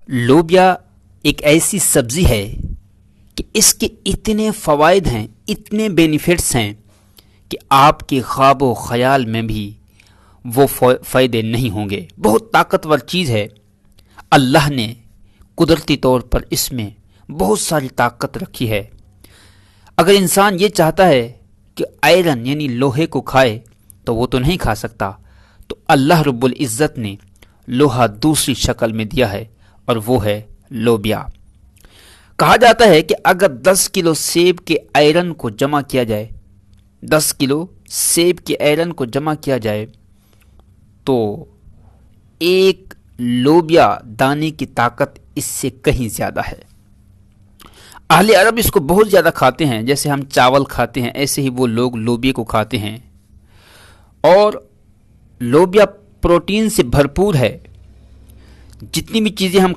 لوبیا ایک ایسی سبزی ہے کہ اس کے اتنے فوائد ہیں، اتنے بینیفٹس ہیں کہ آپ کے خواب و خیال میں بھی وہ فائدے نہیں ہوں گے۔ بہت طاقتور چیز ہے، اللہ نے قدرتی طور پر اس میں بہت ساری طاقت رکھی ہے۔ اگر انسان یہ چاہتا ہے کہ آئرن یعنی لوہے کو کھائے تو وہ تو نہیں کھا سکتا، تو اللہ رب العزت نے لوہا دوسری شکل میں دیا ہے، اور وہ ہے لوبیا۔ کہا جاتا ہے کہ اگر 10 کلو سیب کے آئرن کو جمع کیا جائے، 10 کلو سیب کے آئرن کو جمع کیا جائے تو ایک لوبیا دانے کی طاقت اس سے کہیں زیادہ ہے۔ اہل عرب اس کو بہت زیادہ کھاتے ہیں، جیسے ہم چاول کھاتے ہیں ایسے ہی وہ لوگ لوبیا کو کھاتے ہیں، اور لوبیا پروٹین سے بھرپور ہے۔ جتنی بھی چیزیں ہم